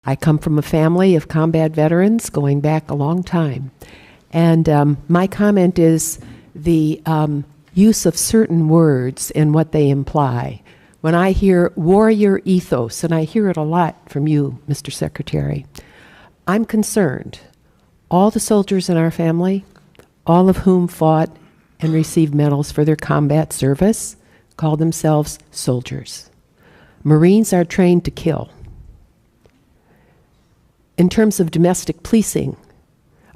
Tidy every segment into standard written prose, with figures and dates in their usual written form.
I come from a family of combat veterans going back a long time. And my comment is the use of certain words and what they imply. When I hear warrior ethos, and I hear it a lot from you, Mr. Secretary, I'm concerned. All the soldiers in our family, all of whom fought and received medals for their combat service, call themselves soldiers. Marines are trained to kill. In terms of domestic policing,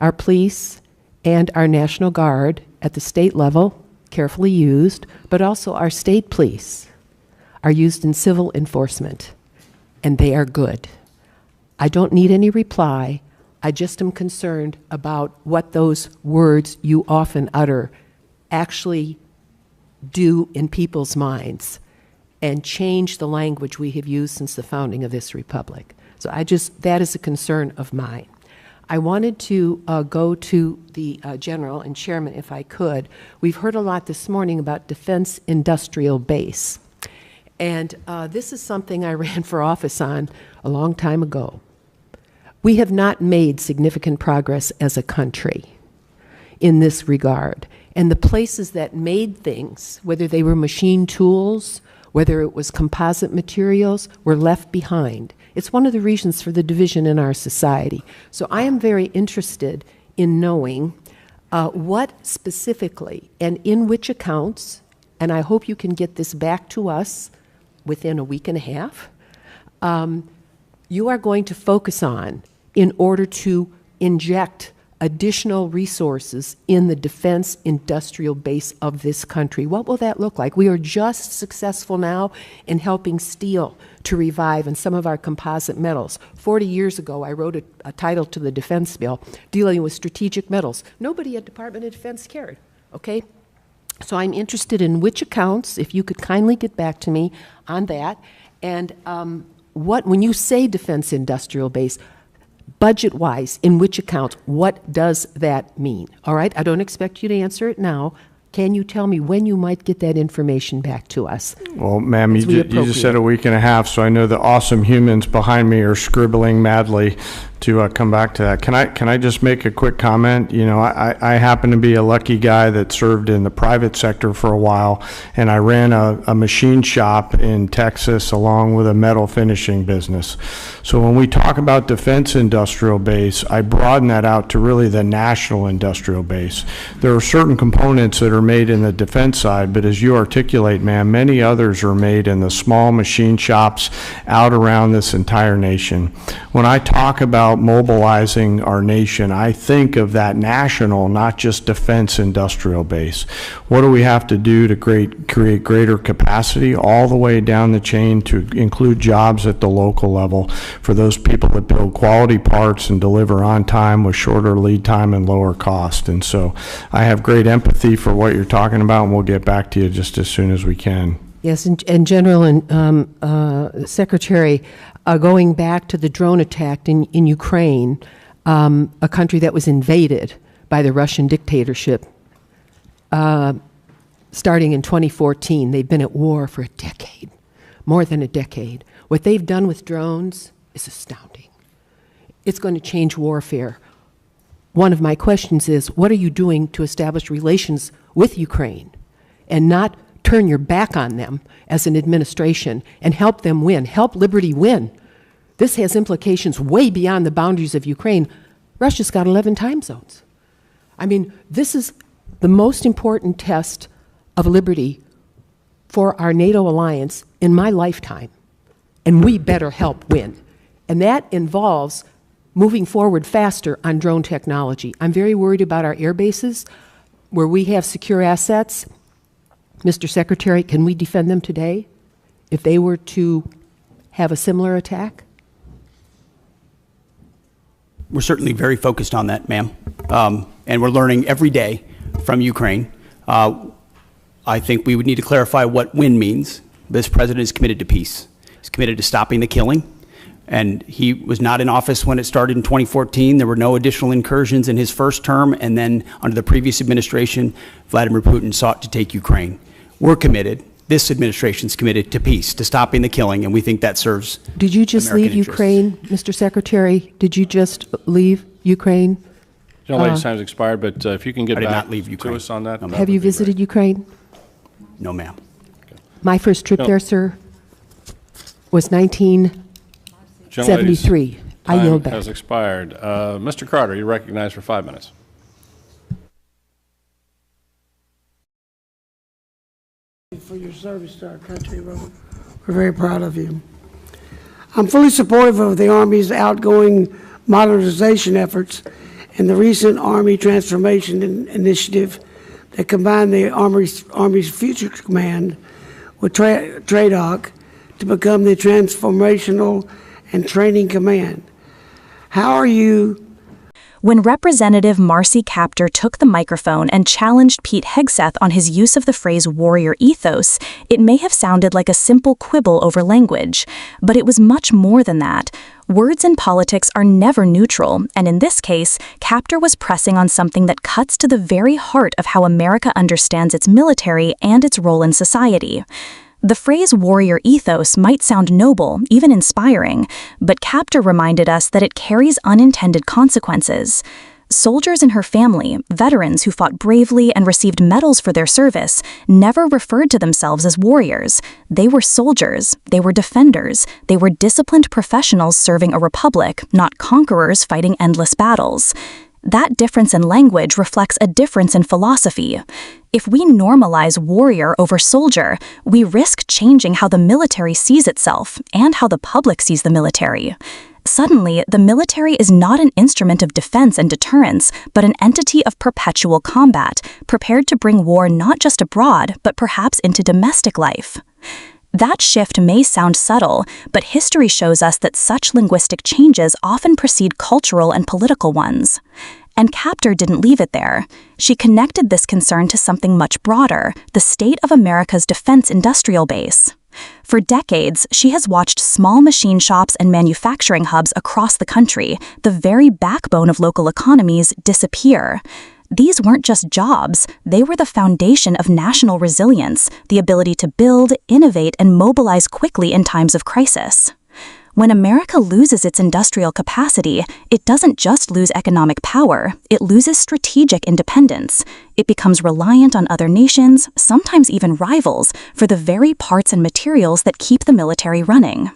our police and our National Guard at the state level, carefully used, but also our state police are used in civil enforcement, and they are good. I don't need any reply. I just am concerned about what those words you often utter actually do in people's minds and change the language we have used since the founding of this republic. So that is a concern of mine. I wanted to go to the General and Chairman, if I could. We've heard a lot this morning about defense industrial base. And this is something I ran for office on a long time ago. We have not made significant progress as a country in this regard. And the places that made things, whether they were machine tools, whether it was composite materials, were left behind. It's one of the reasons for the division in our society. So I am very interested in knowing what specifically and in which accounts, and I hope you can get this back to us within a week and a half, you are going to focus on in order to inject additional resources in the defense industrial base of this country. What will that look like? We are just successful now in helping steel to revive and some of our composite metals. 40 years ago, I wrote a title to the defense bill dealing with strategic metals. Nobody at Department of Defense cared, okay? So I'm interested in which accounts, if you could kindly get back to me on that, and when you say defense industrial base, budget-wise, in which accounts, what does that mean? All right, I don't expect you to answer it now. Can you tell me when you might get that information back to us? Well, ma'am, you just said a week and a half, so I know the awesome humans behind me are scribbling madly to come back to that. Can I just make a quick comment? You know, I happen to be a lucky guy that served in the private sector for a while, and I ran a machine shop in Texas along with a metal finishing business. So when we talk about defense industrial base, I broaden that out to really the national industrial base. There are certain components that are made in the defense side, but as you articulate, ma'am, many others are made in the small machine shops out around this entire nation. When I talk about mobilizing our nation, I think of that national, not just defense industrial base. What do we have to do to create greater capacity all the way down the chain to include jobs at the local level for those people that build quality parts and deliver on time with shorter lead time and lower cost? And so I have great empathy for what you're talking about, and we'll get back to you just as soon as we can. Yes, and General and Secretary, going back to the drone attack in Ukraine, a country that was invaded by the Russian dictatorship, starting in 2014. They've been at war for a decade, more than a decade. What they've done with drones is astounding. It's going to change warfare. One of my questions is, what are you doing to establish relations with Ukraine and not turn your back on them as an administration and help them win, help liberty win? This has implications way beyond the boundaries of Ukraine. Russia's got 11 time zones. I mean, this is the most important test of liberty for our NATO alliance in my lifetime, and we better help win. And that involves moving forward faster on drone technology. I'm very worried about our air bases where we have secure assets. Mr. Secretary, can we defend them today if they were to have a similar attack? We're certainly very focused on that, ma'am. And we're learning every day from Ukraine. I think we would need to clarify what win means. This president is committed to peace. He's committed to stopping the killing. And he was not in office when it started in 2014. There were no additional incursions in his first term. And then under the previous administration, Vladimir Putin sought to take Ukraine. We're committed. this administration's committed to peace, to stopping the killing, and we think that serves Did you just American leave interests. Ukraine, Mr. Secretary? Did you just leave Ukraine? Young lady's time's expired, but if you can get I did back not leave Ukraine. to us on that. No, that Have would you be great. visited Ukraine? No, ma'am. My first trip No. there, sir, was 1973. I Time yield back. has expired. Mr. Carter, you're recognized for 5 minutes. For your service to our country, Robert. We're very proud of you. I'm fully supportive of the Army's outgoing modernization efforts and the recent Army Transformation Initiative that combined the Army's Future Command with TRADOC to become the Transformational and Training Command. How are you? When Representative Marcy Kaptur took the microphone and challenged Pete Hegseth on his use of the phrase warrior ethos, it may have sounded like a simple quibble over language, but it was much more than that. Words in politics are never neutral, and in this case, Kaptur was pressing on something that cuts to the very heart of how America understands its military and its role in society. The phrase warrior ethos might sound noble, even inspiring, but Kaptur reminded us that it carries unintended consequences. Soldiers in her family, veterans who fought bravely and received medals for their service, never referred to themselves as warriors. They were soldiers, they were defenders, they were disciplined professionals serving a republic, not conquerors fighting endless battles. That difference in language reflects a difference in philosophy. If we normalize warrior over soldier, we risk changing how the military sees itself and how the public sees the military. Suddenly, the military is not an instrument of defense and deterrence, but an entity of perpetual combat, prepared to bring war not just abroad, but perhaps into domestic life. That shift may sound subtle, but history shows us that such linguistic changes often precede cultural and political ones. And Kaptur didn't leave it there. She connected this concern to something much broader, the state of America's defense industrial base. For decades, she has watched small machine shops and manufacturing hubs across the country, the very backbone of local economies, disappear. These weren't just jobs, they were the foundation of national resilience, the ability to build, innovate, and mobilize quickly in times of crisis. When America loses its industrial capacity, it doesn't just lose economic power, it loses strategic independence. It becomes reliant on other nations, sometimes even rivals, for the very parts and materials that keep the military running.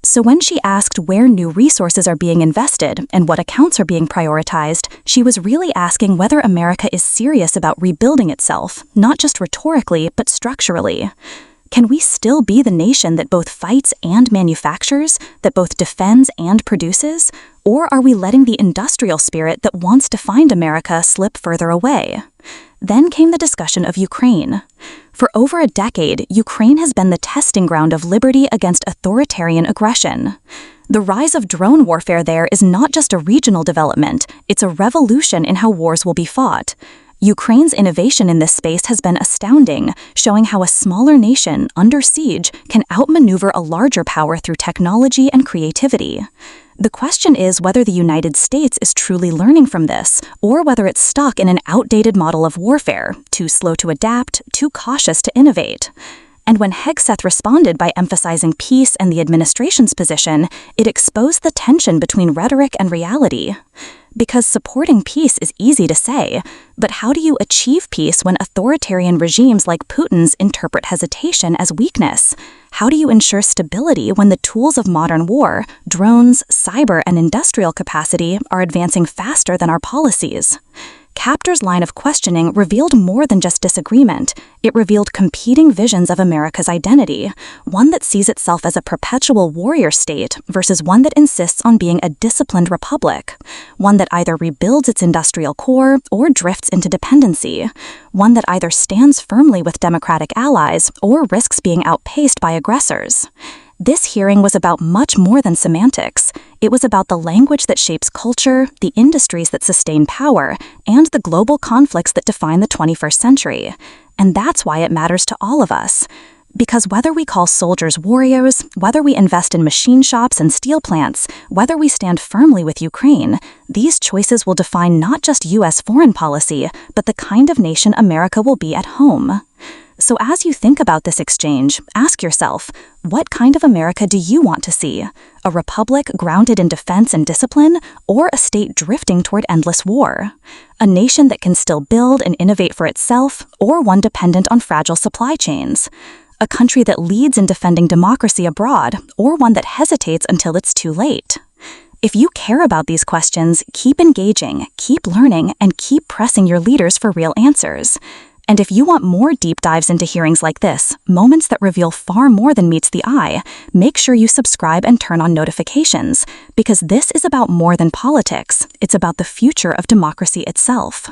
So when she asked where new resources are being invested and what accounts are being prioritized, she was really asking whether America is serious about rebuilding itself, not just rhetorically, but structurally. Can we still be the nation that both fights and manufactures, that both defends and produces? Or are we letting the industrial spirit that once defined America slip further away? Then came the discussion of Ukraine. For over a decade, Ukraine has been the testing ground of liberty against authoritarian aggression. The rise of drone warfare there is not just a regional development, it's a revolution in how wars will be fought. Ukraine's innovation in this space has been astounding, showing how a smaller nation, under siege, can outmaneuver a larger power through technology and creativity. The question is whether the United States is truly learning from this, or whether it's stuck in an outdated model of warfare, too slow to adapt, too cautious to innovate. And when Hegseth responded by emphasizing peace and the administration's position, it exposed the tension between rhetoric and reality. Because supporting peace is easy to say, but how do you achieve peace when authoritarian regimes like Putin's interpret hesitation as weakness? How do you ensure stability when the tools of modern war, drones, cyber, and industrial capacity are advancing faster than our policies? Kaptur's line of questioning revealed more than just disagreement. It revealed competing visions of America's identity, one that sees itself as a perpetual warrior state versus one that insists on being a disciplined republic, one that either rebuilds its industrial core or drifts into dependency, one that either stands firmly with democratic allies or risks being outpaced by aggressors. This hearing was about much more than semantics. It was about the language that shapes culture, the industries that sustain power, and the global conflicts that define the 21st century. And that's why it matters to all of us. Because whether we call soldiers warriors, whether we invest in machine shops and steel plants, whether we stand firmly with Ukraine, these choices will define not just U.S. foreign policy, but the kind of nation America will be at home. So as you think about this exchange, ask yourself, what kind of America do you want to see? A republic grounded in defense and discipline, or a state drifting toward endless war? A nation that can still build and innovate for itself, or one dependent on fragile supply chains? A country that leads in defending democracy abroad, or one that hesitates until it's too late? If you care about these questions, keep engaging, keep learning, and keep pressing your leaders for real answers. And if you want more deep dives into hearings like this, moments that reveal far more than meets the eye, make sure you subscribe and turn on notifications, because this is about more than politics. It's about the future of democracy itself.